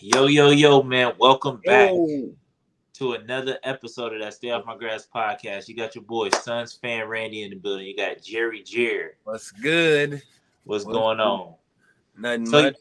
Yo, man. Welcome back Yo, to another episode of that Stay Off My Grass podcast. You got your boy, Sons Fan Randy in the building. You got Jerry Jer. what's good? What's What's going good? on? Nothing So, much.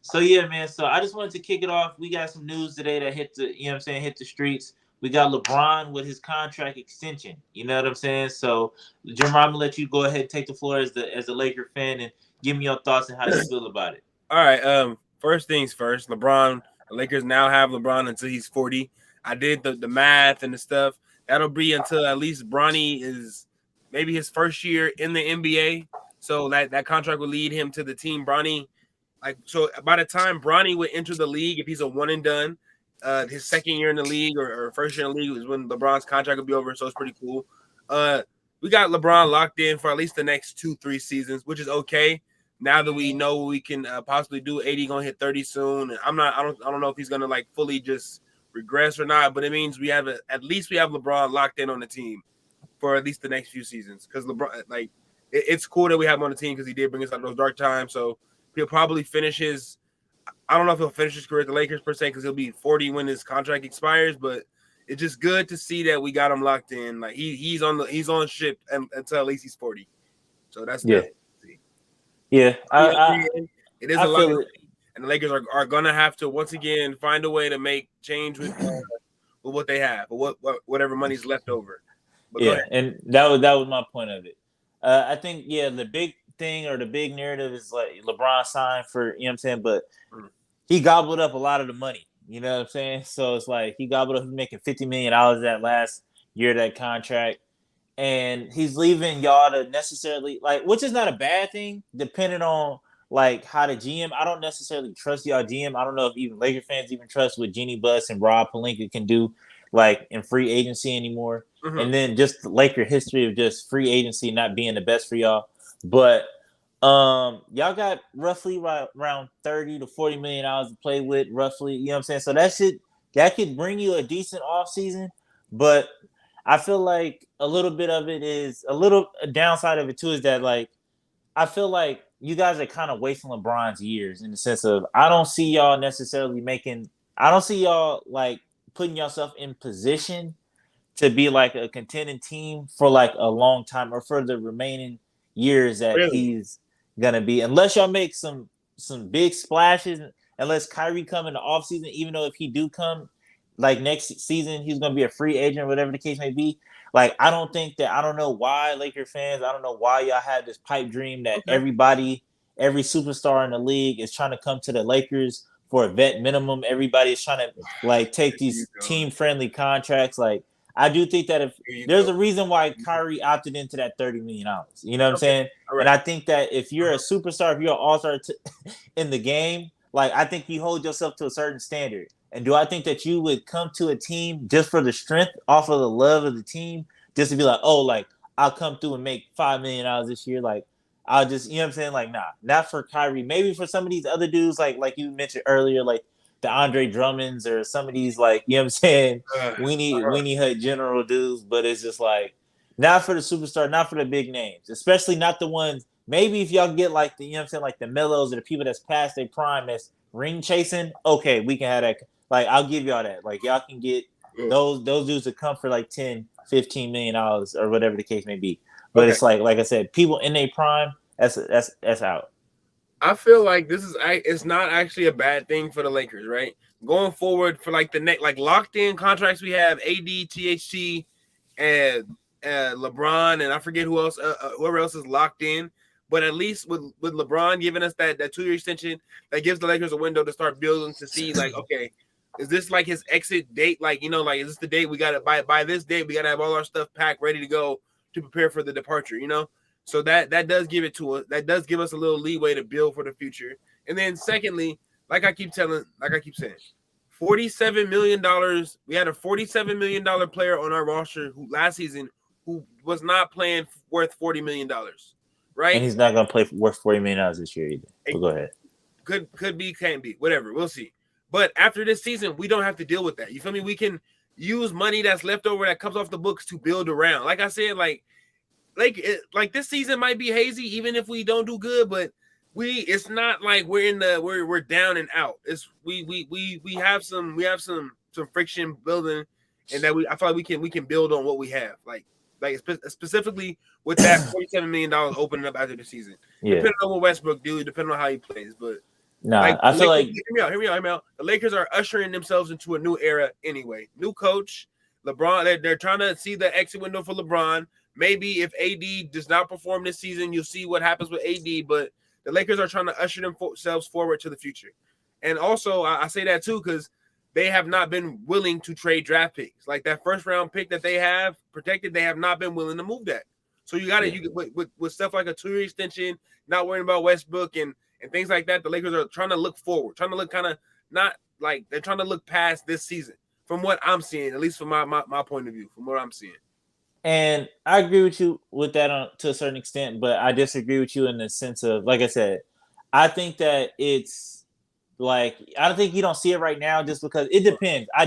so yeah, man. So I just wanted to kick it off. We got some news today that hit the streets. We got LeBron with his contract extension. You know what I'm saying? So, Jim, I'm gonna let you go ahead and take the floor as a Laker fan and give me your thoughts and how you feel about it. All right. First things first. LeBron. The Lakers now have LeBron until he's 40. I did the math and the stuff. That'll be until at least Bronny is maybe his first year in the NBA. So that contract will lead him to the team Bronny. Like so, by the time Bronny would enter the league, if he's a one and done, his second year in the league or first year in the league is when LeBron's contract will be over. So it's pretty cool. We got LeBron locked in for at least the next 2-3 seasons, which is okay. Now that we know we can possibly do, 80 gonna hit 30 soon. And I don't know if he's gonna like fully just regress or not, but it means at least we have LeBron locked in on the team for at least the next few seasons. Because LeBron, like, it's cool that we have him on the team because he did bring us out of those dark times. So he'll probably finish his. I don't know if he'll finish his career at the Lakers per se because he'll be 40 when his contract expires, but it's just good to see that we got him locked in. Like he's on ship until at least he's 40. So that's Yeah, good. yeah. It is I a lot, feel it. and the Lakers are gonna have to once again find a way to make change with what they have, or whatever money's left over. But go Yeah, ahead. and that was my point of it. I think the big thing or the big narrative is like LeBron signed for what I'm saying, but Mm. he gobbled up a lot of the money. You know what I'm saying? So it's like he gobbled up making $50 million that last year of that contract, and he's leaving y'all to necessarily like, which is not a bad thing, depending on like how the GM. I don't necessarily trust y'all GM. I don't know if even Laker fans even trust what Jeannie Buss and Rob Pelinka can do, like in free agency anymore. Mm-hmm. And then just the Laker history of just free agency not being the best for y'all. But y'all got roughly around 30 to 40 million dollars to play with, roughly. You know what I'm saying? So that could bring you a decent off season, but I feel like a little bit of it is a downside of it too is that like I feel like you guys are kind of wasting LeBron's years in the sense of I don't see y'all necessarily making I don't see y'all like putting yourself in position to be like a contending team for like a long time or for the remaining years that Really? he's gonna be unless y'all make some big splashes, unless Kyrie come in the offseason, even though if he do come like next season he's gonna be a free agent or whatever the case may be. Like I don't think that I don't know why Laker fans, I don't know why y'all had this pipe dream that Okay. every superstar in the league is trying to come to the Lakers for a vet minimum. Everybody is trying to like take Here you these go. team friendly contracts. Like I do think that if Here you there's go. a reason why Kyrie opted into that $30 million, you know what I'm Okay. saying? All And right. I think that if you're a superstar, if you're an all-star in the game, like I think you hold yourself to a certain standard. And do I think that you would come to a team just for the strength, off of the love of the team, just to be like, oh, like I'll come through and make $5 million this year, like I'll just, you know what I'm saying? Like, nah, not for Kyrie. Maybe for some of these other dudes, like you mentioned earlier, like the Andre Drummonds or some of these, like, you know what I'm saying? Weenie Hut General dudes, but it's just like not for the superstar, not for the big names, especially not the ones. Maybe if y'all get like the, you know what I'm saying, like the Melos or the people that's past their prime that's ring chasing, okay, we can have that. Like, I'll give y'all that. Like, y'all can get those dudes to come for like 10, $15 million or whatever the case may be. But Okay. it's like I said, people in their prime, that's out. I feel like it's not actually a bad thing for the Lakers, right? Going forward for like the next like locked in contracts we have AD, THT, and LeBron, and I forget whoever else is locked in. But at least with LeBron giving us that 2-year extension, that gives the Lakers a window to start building to see like, okay, is this like his exit date? Like, like is this the date we got to by this date we got to have all our stuff packed ready to go to prepare for the departure? So that does give it to us. That does give us a little leeway to build for the future. And then secondly, like I keep saying, $47 million. We had a $47 million player on our roster who last season who was not playing worth $40 million, And right? he's not going to play worth $40 million this year either. But It go ahead. could be, can't be, whatever. We'll see. But after this season, we don't have to deal with that. You feel me? We can use money that's left over that comes off the books to build around. Like I said, like this season might be hazy, even if we don't do good. But It's not like we're down and out. It's we have some friction building, and that I feel like we can build on what we have. Specifically with that $47 million opening up after the season. Yeah. Depending on what Westbrook do, depending on how he plays, but Nah, I feel like hear me out. The Lakers are ushering themselves into a new era anyway. New coach, LeBron. They're trying to see the exit window for LeBron. Maybe if AD does not perform this season, you'll see what happens with AD. But the Lakers are trying to usher themselves forward to the future. And also, I say that too because they have not been willing to trade draft picks. Like that first round pick that they have protected, they have not been willing to move that. So you got to with stuff like a 2-year extension, not worrying about Westbrook and things like that. The Lakers are trying to look forward, trying to look kind of not like they're trying to look past this season. From what I'm seeing, at least from my point of view, from what I'm seeing. And I agree with you with that to a certain extent, but I disagree with you in the sense of, like I said, I think that it's like I don't think you don't see it right now just because it depends. I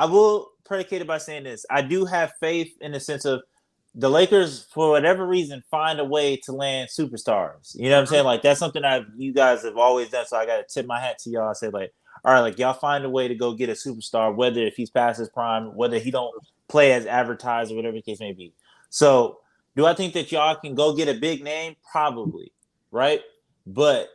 will predicate it by saying this. I do have faith in the sense of the Lakers, for whatever reason, find a way to land superstars. You know what I'm saying? Like that's something you guys have always done. So I got to tip my hat to y'all. I say like, all right, like y'all find a way to go get a superstar, whether if he's past his prime, whether he don't play as advertised or whatever the case may be. So do I think that y'all can go get a big name? Probably, right? But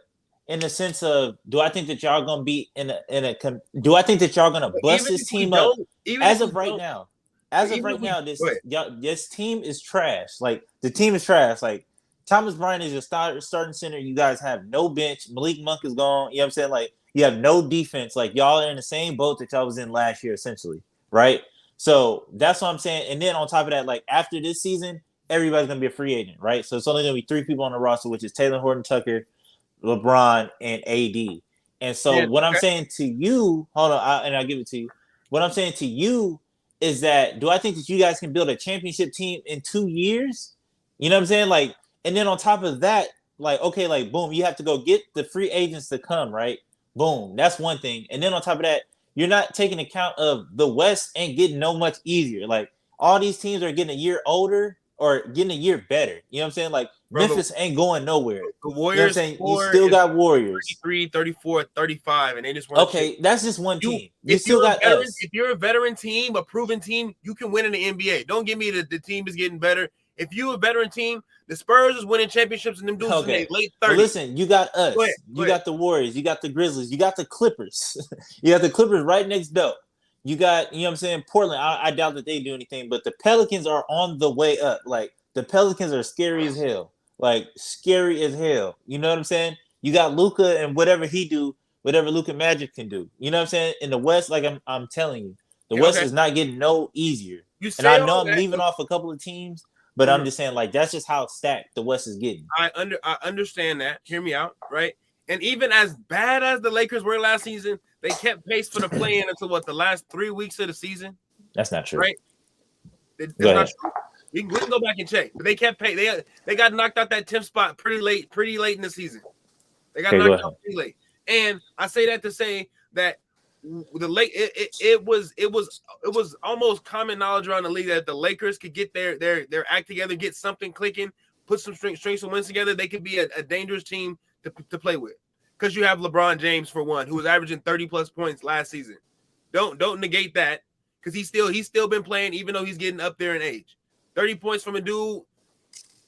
in the sense of, do I think that y'all gonna be do I think that y'all gonna bust this team up as of right now? As of right now, this team is trash. Like the team is trash. Like Thomas Bryant is your starting center. You guys have no bench. Malik Monk is gone. You know what I'm saying? Like you have no defense. Like y'all are in the same boat that y'all was in last year, essentially, right? So that's what I'm saying. And then on top of that, like after this season, everybody's gonna be a free agent, right? So it's only gonna be 3 people on the roster, which is Taylor Horton Tucker, LeBron, and AD. And so what I'm saying to you, hold on, and I'll give it to you. What I'm saying to you is that do I think that you guys can build a championship team in 2 years? You know what I'm saying? Like, and then on top of that, like, okay, like, boom, you have to go get the free agents to come, right? Boom, that's one thing. And then on top of that, you're not taking account of the West ain't getting no much easier. Like, all these teams are getting a year older or getting a year better. You know what I'm saying? Like, Memphis ain't going nowhere. The Warriors, you know what I'm saying? You still got Warriors. 33, 34, 35, and they just want that's just one team. You still got us. If you're a veteran team, a proven team, you can win in the NBA. Don't give me the team is getting better. If you're a veteran team, the Spurs is winning championships and them dudes in their late 30s. But listen, you got us. You got the Warriors. You got the Grizzlies. You got the Clippers. You got the Clippers right next door. You got, you know what I'm saying, Portland. I doubt that they do anything, but the Pelicans are on the way up. Like, the Pelicans are scary as hell. Like, scary as hell. You know what I'm saying? You got Luka and whatever he do, whatever Luka Magic can do. You know what I'm saying? In the West, like I'm telling you, the West is not getting no easier. And I know I'm leaving off a couple of teams, but I'm just saying, like, that's just how stacked the West is getting. I understand that. Hear me out, right? And even as bad as the Lakers were last season, they kept pace for the play-in until the last 3 weeks of the season. That's not true, right? That's not true. We can go back and check. But they kept pay. They got knocked out that 10th spot pretty late in the season. They got knocked out pretty late. And I say that to say that the late it was almost common knowledge around the league that if the Lakers could get their act together, get something clicking, put some strengths and wins together, they could be a dangerous team to play with. Because you have LeBron James for one, who was averaging 30+ points last season. Don't negate that because he's still been playing even though he's getting up there in age. 30 points from a dude.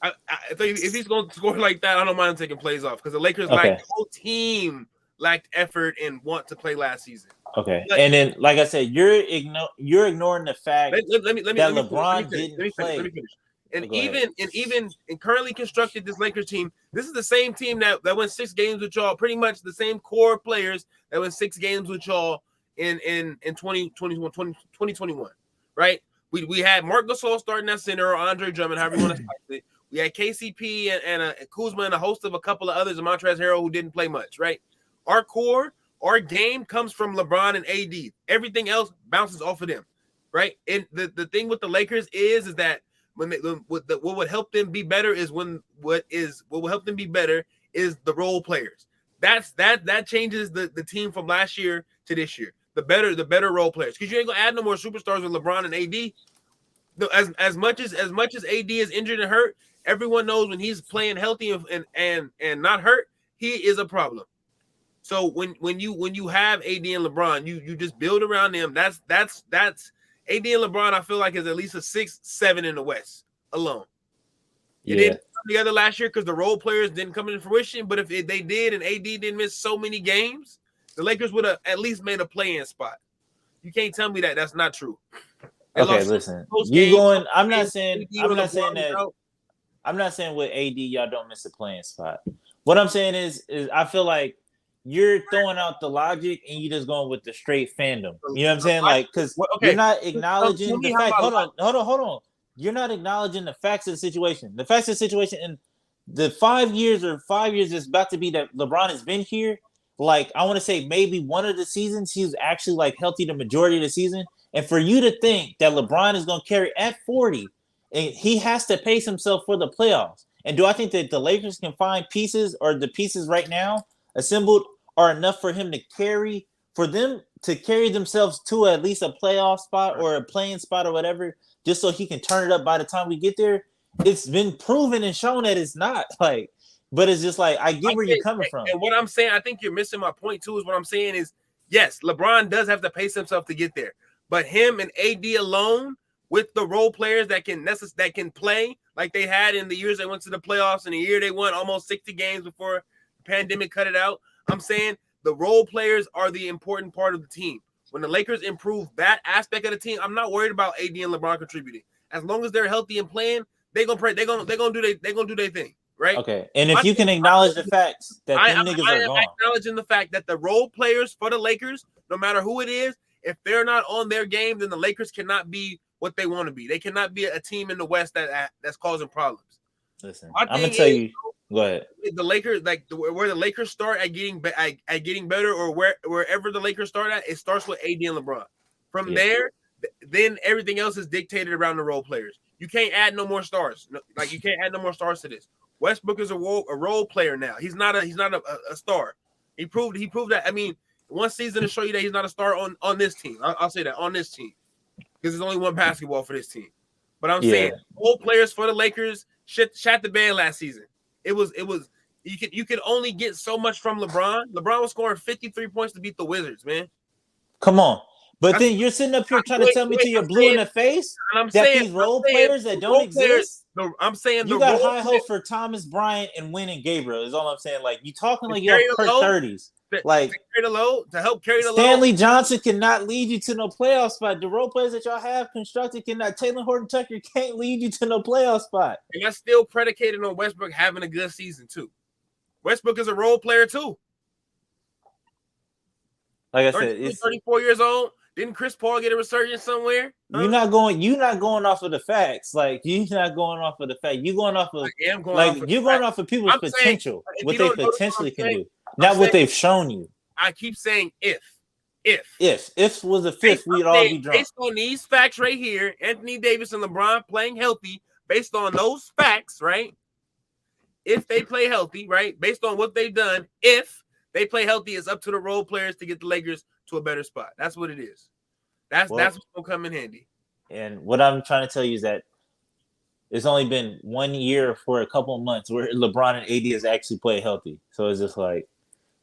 I think if he's going to score like that, I don't mind him taking plays off because the Lakers the whole team lacked effort and want to play last season. Okay, but, and then like I said, you're ignoring the fact that LeBron didn't play. Let me finish. And even currently constructed this Lakers team, this is the same team that went 6 games with y'all. Pretty much the same core players that went 6 games with y'all in 2021, right? We had Marc Gasol starting at center or Andre Drummond, however you want to slice it. We had KCP and Kuzma and a host of a couple of others, and Montrezl Harrell, who didn't play much, right? Our core, our game comes from LeBron and AD. Everything else bounces off of them, right? And the thing with the Lakers is that what would help them be better is what will help them be better is the role players. That changes the team from last year to this year. The better role players, because you ain't gonna add no more superstars with LeBron and AD. As much as AD is injured and hurt, everyone knows when he's playing healthy and not hurt, he is a problem. So when you have AD and LeBron, you just build around them. That's AD and LeBron. I feel like is at least a 6, 7 in the West alone. It didn't come together last year because the role players didn't come into fruition. But if they did and AD didn't miss so many games, the Lakers would have at least made a play-in spot. You can't tell me that that's not true. Okay, listen. You going? I'm not saying that. I'm not saying with AD y'all don't miss a playing spot. What I'm saying is I feel like you're throwing out the logic and you just going with the straight fandom. You know what I'm saying? Like, because you're not acknowledging the fact. Hold on. You're not acknowledging the facts of the situation. The facts of the situation in the 5 years is about to be that LeBron has been here. Like, I want to say maybe one of the seasons he was actually like healthy the majority of the season. And for you to think that LeBron is going to carry at 40, and he has to pace himself for the playoffs. And do I think that the Lakers can find pieces or the pieces right now assembled are enough for him to carry, for them to carry themselves to at least a playoff spot or a playing spot or whatever, just so he can turn it up by the time we get there? It's been proven and shown that it's not like, but it's just like, I get where you're coming from. And what I'm saying, I think you're missing my point too, is what I'm saying is, yes, LeBron does have to pace himself to get there, but him and AD alone with the role players that can play like they had in the years they went to the playoffs and the year they won almost 60 games before the pandemic cut it out. I'm saying the role players are the important part of the team. When the Lakers improve that aspect of the team, I'm not worried about AD and LeBron contributing. As long as they're healthy and playing, they're gonna do their thing, right? Okay. And if you can acknowledge the facts that them niggas are gone. I'm acknowledging the fact that the role players for the Lakers, no matter who it is, if they're not on their game, then the Lakers cannot be what they want to be. They cannot be a team in the West that's causing problems. Listen, I'm gonna tell you. Go ahead. The Lakers, like where the Lakers start at getting better, or wherever the Lakers start at, it starts with AD and LeBron. From there, then everything else is dictated around the role players. You can't add no more stars. Like you can't add no more stars to this. Westbrook is a role player now. He's not a star. He proved that. I mean, one season to show you that he's not a star on this team. I'll say that on this team. Because there's only one basketball for this team. But I'm saying role players for the Lakers shot the bed last season. It was you could only get so much from LeBron. LeBron was scoring 53 points to beat the Wizards, man. Come on. But then you're sitting up here trying to tell me till you're blue in the face that these role players that don't exist. I'm saying you got high hopes for Thomas Bryant and Wynn Gabriel is all I'm saying. Like you talking like you're per 30s. Like to help carry the load. Stanley Johnson cannot lead you to no playoff spot. The role players that y'all have constructed cannot. Taylor Horton Tucker can't lead you to no playoff spot. And that's still predicated on Westbrook having a good season too. Westbrook is a role player too. Like I said, it's 34 years old. Didn't Chris Paul get a resurgence somewhere? Huh? You're not going off of the facts. Like you're not going off of the fact. You're going off of going off of people's potential, what they potentially can do, not what they've shown you. I keep saying if was a fifth, we'd all be drunk. Based on these facts right here, Anthony Davis and LeBron playing healthy, based on those facts, right? If they play healthy, right? Based on what they've done, if they play healthy, it's up to the role players to get the Lakers to a better spot. That's what it is. That's what's gonna come in handy. And what I'm trying to tell you is that it's only been 1 year for a couple of months where LeBron and AD has actually played healthy. So it's just like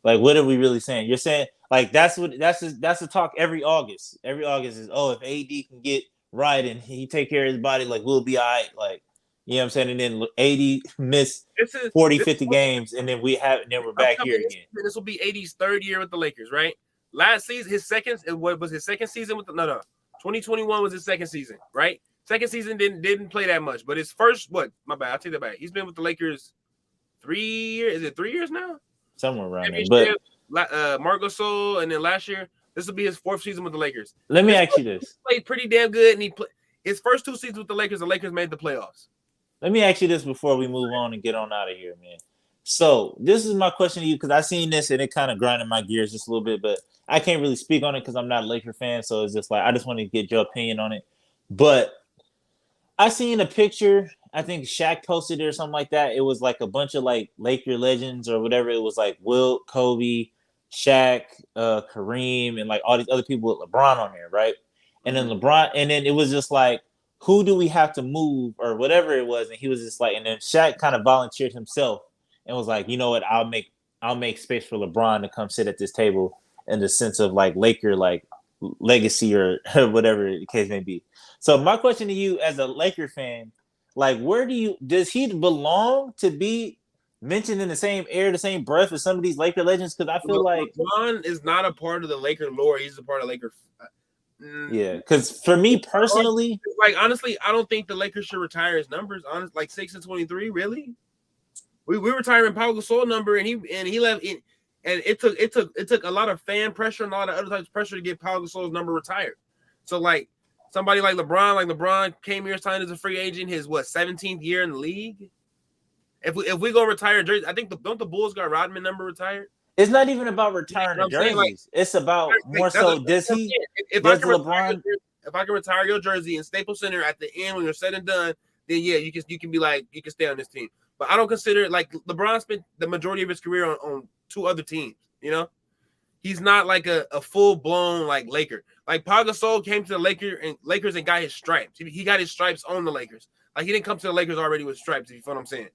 what are we really saying? You're saying like that's the talk every August. Every August is if AD can get right and he take care of his body, like we'll be all right. Like you know what I'm saying? And then AD missed 50 games, and then we're back here again. This will be AD's third year with the Lakers, right? Last season, his second season with 2021 was his second season, right? Second season didn't play that much, but his first, my bad, I'll take that back. He's been with the Lakers 3 years. Is it 3 years now? Somewhere around there. But Marc Gasol, and then last year, this will be his fourth season with the Lakers. Let me ask you this. He played pretty damn good, and his first two seasons with the Lakers made the playoffs. Let me ask you this before we move on and get on out of here, man. So this is my question to you, because I seen this and it kind of grinded my gears just a little bit, but I can't really speak on it because I'm not a Laker fan. So it's just like, I just want to get your opinion on it. But I seen a picture, I think Shaq posted it or something like that. It was like a bunch of like Laker legends or whatever. It was like Wilt, Kobe, Shaq, Kareem, and like all these other people with LeBron on there, right? And then it was just like, who do we have to move or whatever it was? And he was just like, and then Shaq kind of volunteered himself and was like, you know what, I'll make I'll make space for LeBron to come sit at this table in the sense of like Laker like legacy or whatever the case may be. So my question to you as a Laker fan, like where does he belong to be mentioned in the same air, the same breath as some of these Laker legends? Because I feel like LeBron is not a part of the Laker lore. He's a part of Laker. Yeah, because for me personally, like honestly, I don't think the Lakers should retire his numbers. Honest, like 6-23, really. We retiring Pau Gasol number, and he left in, and it took a lot of fan pressure and a lot of other types of pressure to get Pau Gasol's number retired. So like somebody like LeBron came here signed as a free agent, his 17th year in the league. If we go retire jersey, I think don't the Bulls got Rodman number retired? It's not even about retiring the jerseys. Like, it's about more so does he? If LeBron, if I can retire your jersey in Staples Center at the end when you're said and done, then yeah, you can be like you can stay on this team. But I don't consider like LeBron spent the majority of his career on 2 other teams. You know, he's not like a full blown like Laker. Like Pau Gasol came to the Lakers and got his stripes. He got his stripes on the Lakers. Like he didn't come to the Lakers already with stripes. If you feel what I'm saying,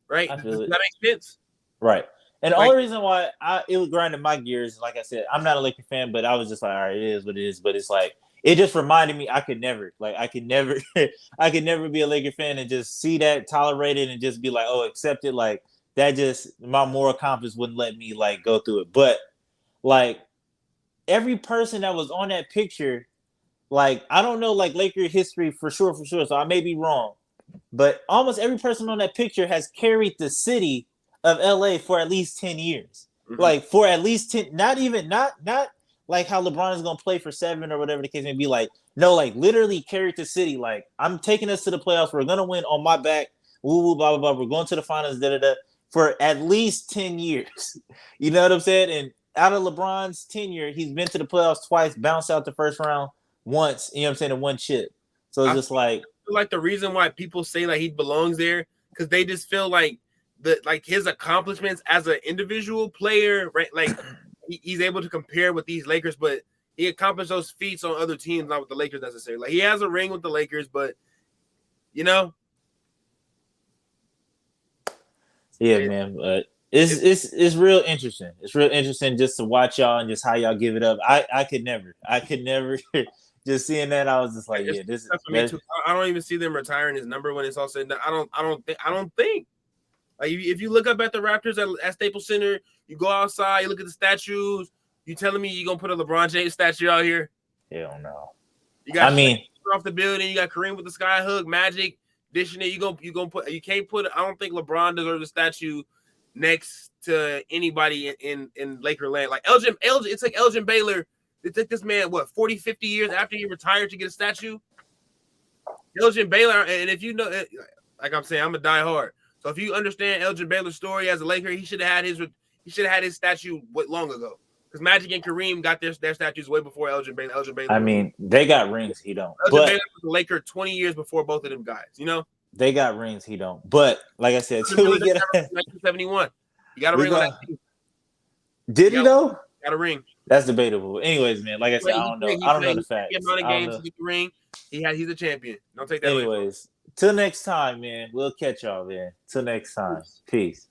right? Does that make sense? Right. And the only reason why it was grinding my gears, like I said, I'm not a Laker fan, but I was just like, all right, it is what it is. But it's like it just reminded me I could never be a Laker fan and just see that tolerated and just be like, oh, accept it. Like that just my moral compass wouldn't let me like go through it. But like every person that was on that picture, like I don't know like Laker history for sure. So I may be wrong. But almost every person on that picture has carried the city of LA for at least 10 years. Mm-hmm. Like for at least 10, not like how LeBron is gonna play for 7 or whatever the case may be. Like, no, like literally carried the city. Like, I'm taking us to the playoffs. We're gonna win on my back. Woo woo, blah blah blah. We're going to the finals, for at least 10 years. You know what I'm saying? And out of LeBron's tenure, he's been to the playoffs twice, bounced out the first round once, you know what I'm saying, and 1 chip. So it's just like the reason why people say like he belongs there, because they just feel like his accomplishments as an individual player, right? Like he's able to compare with these Lakers, but he accomplished those feats on other teams, not with the Lakers necessarily. Like he has a ring with the Lakers, but you know, man. But it's real interesting. It's real interesting just to watch y'all and just how y'all give it up. I could never. Just seeing that, I was just like, yeah, this is for me too. I don't even see them retiring his number when it's all said and done. I don't think. Like if you look up at the Raptors at Staples Center, you go outside, you look at the statues. You telling me you're gonna put a LeBron James statue out here? Hell no. You got off the building. You got Kareem with the sky hook, Magic dishing it. You can't put. I don't think LeBron deserves a statue next to anybody in Laker land. Like Elgin. It's like Elgin Baylor. It took this man 40, 50 years after he retired to get a statue. Elgin Baylor, and if you know, like I'm saying, I'm a diehard. So if you understand Elgin Baylor's story as a Laker, he should have had his statue long ago. Because Magic and Kareem got their statues way before Elgin Baylor. I mean, they got rings. He don't. Elgin Baylor was a Laker 20 years before both of them guys. You know. They got rings. He don't. But like I said, until we get 1971, you got a ring on that team. Did he though? Got a ring. That's debatable. Anyways, man, like I said, I don't know the facts. Amount of games to get the ring. He's a champion. Don't take that. Anyways, till next time, man. We'll catch y'all, man. Till next time. Peace.